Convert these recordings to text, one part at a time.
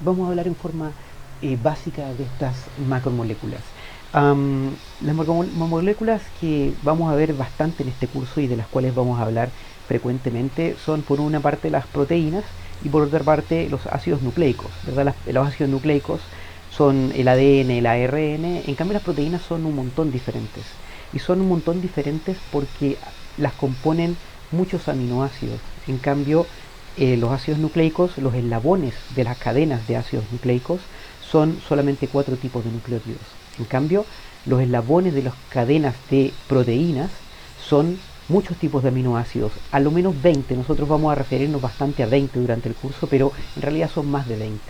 vamos a hablar en forma básica de estas macromoléculas. Las macromoléculas que vamos a ver bastante en este curso y de las cuales vamos a hablar frecuentemente son por una parte las proteínas y por otra parte los ácidos nucleicos, ¿verdad? Los ácidos nucleicos son el ADN, el ARN, en cambio las proteínas son un montón diferentes. Y son un montón diferentes porque las componen muchos aminoácidos. En cambio, los ácidos nucleicos, los eslabones de las cadenas de ácidos nucleicos, son solamente 4 tipos de nucleótidos. En cambio, los eslabones de las cadenas de proteínas son muchos tipos de aminoácidos, a lo menos 20. Nosotros vamos a referirnos bastante a 20 durante el curso, pero en realidad son más de 20.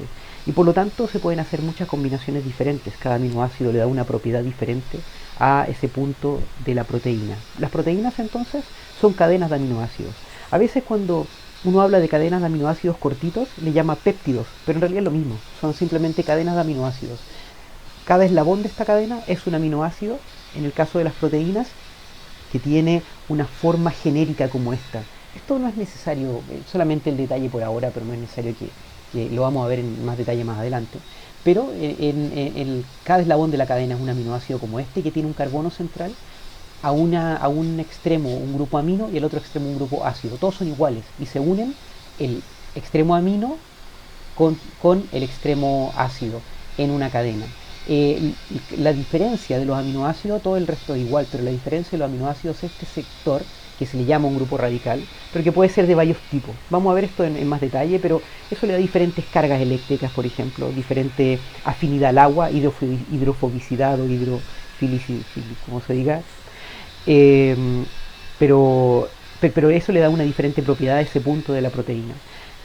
Y por lo tanto se pueden hacer muchas combinaciones diferentes. Cada aminoácido le da una propiedad diferente a ese punto de la proteína. Las proteínas entonces son cadenas de aminoácidos. A veces cuando uno habla de cadenas de aminoácidos cortitos, le llama péptidos, pero en realidad es lo mismo, son simplemente cadenas de aminoácidos. Cada eslabón de esta cadena es un aminoácido, en el caso de las proteínas, que tiene una forma genérica como esta. Esto no es necesario, solamente el detalle por ahora, pero no es necesario que lo vamos a ver en más detalle más adelante. Pero cada eslabón de la cadena es un aminoácido como este que tiene un carbono central a un extremo un grupo amino y el otro extremo un grupo ácido. Todos son iguales y se unen el extremo amino con el extremo ácido en una cadena. La diferencia de los aminoácidos, todo el resto es igual, pero la diferencia de los aminoácidos es este sector que se le llama un grupo radical, pero que puede ser de varios tipos. Vamos a ver esto en más detalle, pero eso le da diferentes cargas eléctricas, por ejemplo, diferente afinidad al agua, hidrofobicidad o hidrofilicidad, como se diga, eh, pero, pero eso le da una diferente propiedad a ese punto de la proteína.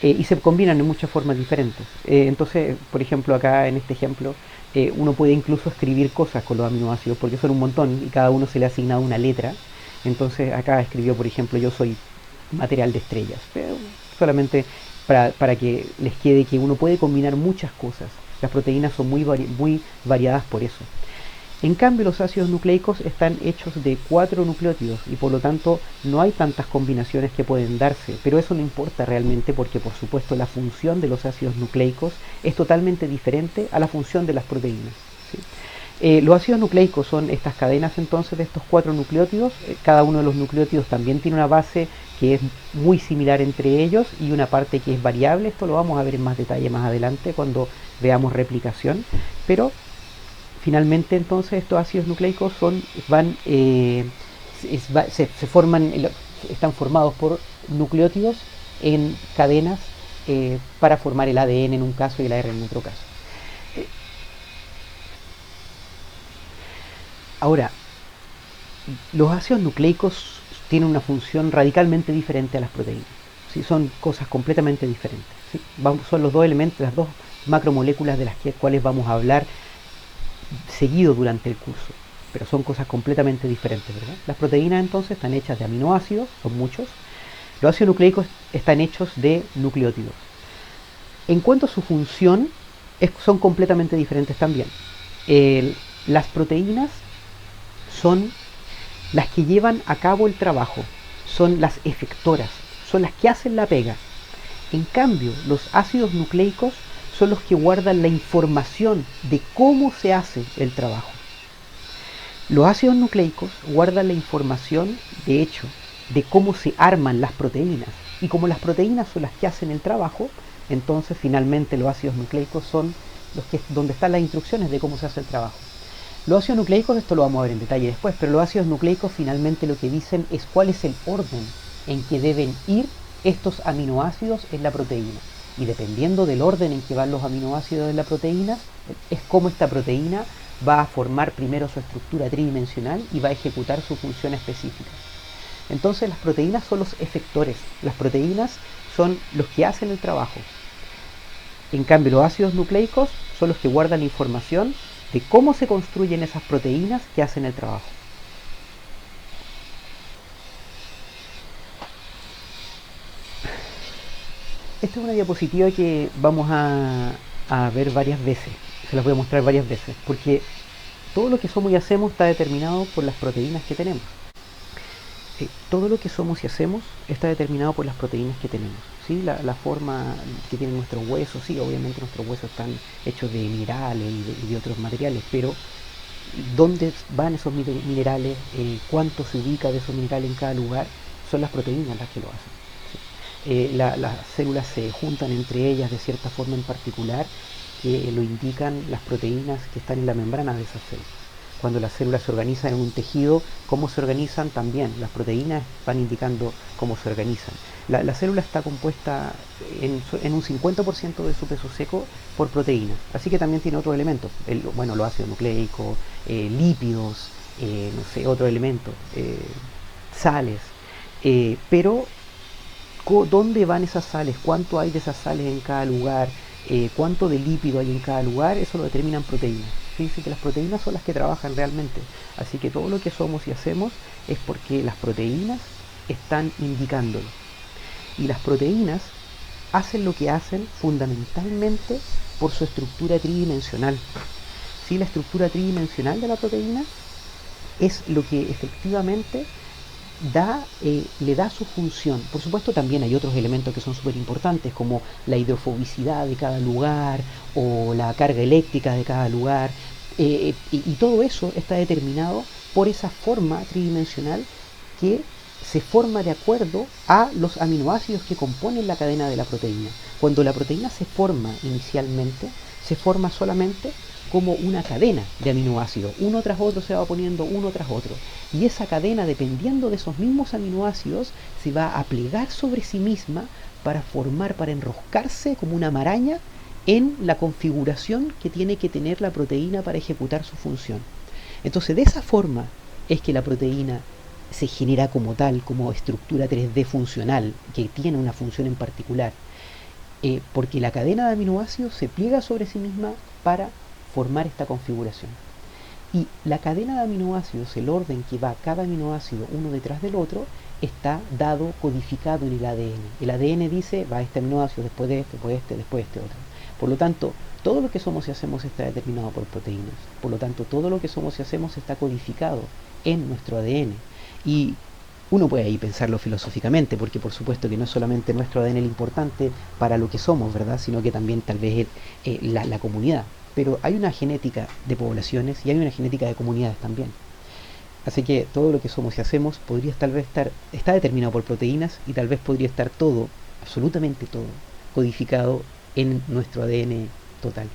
Y se combinan en muchas formas diferentes. Entonces, por ejemplo, acá en este ejemplo, uno puede incluso escribir cosas con los aminoácidos, porque son un montón y cada uno se le ha asignado una letra. Entonces acá escribió, por ejemplo, yo soy material de estrellas, pero solamente para que les quede que uno puede combinar muchas cosas. Las proteínas son muy variadas por eso. En cambio, los ácidos nucleicos están hechos de 4 nucleótidos y por lo tanto no hay tantas combinaciones que pueden darse, pero eso no importa realmente porque por supuesto la función de los ácidos nucleicos es totalmente diferente a la función de las proteínas. ¿Sí? Los ácidos nucleicos son estas cadenas entonces de estos 4 nucleótidos. Cada uno de los nucleótidos también tiene una base que es muy similar entre ellos y una parte que es variable. Esto lo vamos a ver en más detalle más adelante cuando veamos replicación, pero finalmente entonces estos ácidos nucleicos se forman, están formados por nucleótidos en cadenas para formar el ADN en un caso y el ARN en otro caso. Ahora, los ácidos nucleicos tienen una función radicalmente diferente a las proteínas. ¿Sí? Son cosas completamente diferentes. ¿Sí? Son los dos elementos, las dos macromoléculas de las cuales vamos a hablar seguido durante el curso, pero son cosas completamente diferentes, ¿verdad? Las proteínas entonces están hechas de aminoácidos, son muchos. Los ácidos nucleicos están hechos de nucleótidos. En cuanto a su función, son completamente diferentes también. Las proteínas son las que llevan a cabo el trabajo, son las efectoras, son las que hacen la pega. En cambio, los ácidos nucleicos son los que guardan la información de cómo se hace el trabajo. Los ácidos nucleicos guardan la información, de hecho, de cómo se arman las proteínas. Y como las proteínas son las que hacen el trabajo, entonces finalmente los ácidos nucleicos son donde están las instrucciones de cómo se hace el trabajo. Los ácidos nucleicos, esto lo vamos a ver en detalle después, pero los ácidos nucleicos finalmente lo que dicen es cuál es el orden en que deben ir estos aminoácidos en la proteína. Y dependiendo del orden en que van los aminoácidos en la proteína, es como esta proteína va a formar primero su estructura tridimensional y va a ejecutar su función específica. Entonces las proteínas son los efectores, las proteínas son los que hacen el trabajo. En cambio, los ácidos nucleicos son los que guardan la información de cómo se construyen esas proteínas que hacen el trabajo. Esta es una diapositiva que vamos a ver varias veces, se las voy a mostrar varias veces, porque todo lo que somos y hacemos está determinado por las proteínas que tenemos. Todo lo que somos y hacemos está determinado por las proteínas que tenemos. ¿Sí? La forma que tienen nuestros huesos, sí, obviamente nuestros huesos están hechos de minerales y de otros materiales, pero dónde van esos minerales, cuánto se ubica de esos minerales en cada lugar, son las proteínas las que lo hacen. ¿Sí? Las células se juntan entre ellas de cierta forma en particular que lo indican las proteínas que están en la membrana de esas células. Cuando las células se organizan en un tejido, cómo se organizan también. Las proteínas van indicando cómo se organizan. La célula está compuesta en un 50% de su peso seco por proteínas. Así que también tiene otros elementos. Bueno, los ácidos nucleicos, lípidos, no sé, otros elementos, sales. Pero dónde van esas sales, cuánto hay de esas sales en cada lugar, cuánto de lípido hay en cada lugar, eso lo determinan proteínas. Fíjense que las proteínas son las que trabajan realmente. Así que todo lo que somos y hacemos es porque las proteínas están indicándolo. Y las proteínas hacen lo que hacen fundamentalmente por su estructura tridimensional. ¿Sí? La estructura tridimensional de la proteína es lo que efectivamente le da su función. Por supuesto también hay otros elementos que son súper importantes, como la hidrofobicidad de cada lugar o la carga eléctrica de cada lugar, y todo eso está determinado por esa forma tridimensional que se forma de acuerdo a los aminoácidos que componen la cadena de la proteína. Cuando la proteína se forma inicialmente, se forma solamente como una cadena de aminoácidos, uno tras otro se va poniendo uno tras otro, y esa cadena, dependiendo de esos mismos aminoácidos, se va a plegar sobre sí misma para enroscarse como una maraña en la configuración que tiene que tener la proteína para ejecutar su función. Entonces, de esa forma es que la proteína se genera como tal, como estructura 3D funcional, que tiene una función en particular, porque la cadena de aminoácidos se pliega sobre sí misma para formar esta configuración. Y la cadena de aminoácidos, el orden que va cada aminoácido uno detrás del otro, está dado, codificado en el ADN. El ADN dice, va este aminoácido, después de este, después de este, después de este otro. Por lo tanto, todo lo que somos y hacemos está determinado por proteínas. Por lo tanto, todo lo que somos y hacemos está codificado en nuestro ADN. Y uno puede ahí pensarlo filosóficamente, porque por supuesto que no es solamente nuestro ADN el importante para lo que somos, ¿verdad? Sino que también tal vez la comunidad. Pero hay una genética de poblaciones y hay una genética de comunidades también. Así que todo lo que somos y hacemos podría tal vez está determinado por proteínas y tal vez podría estar todo, absolutamente todo, codificado en nuestro ADN total.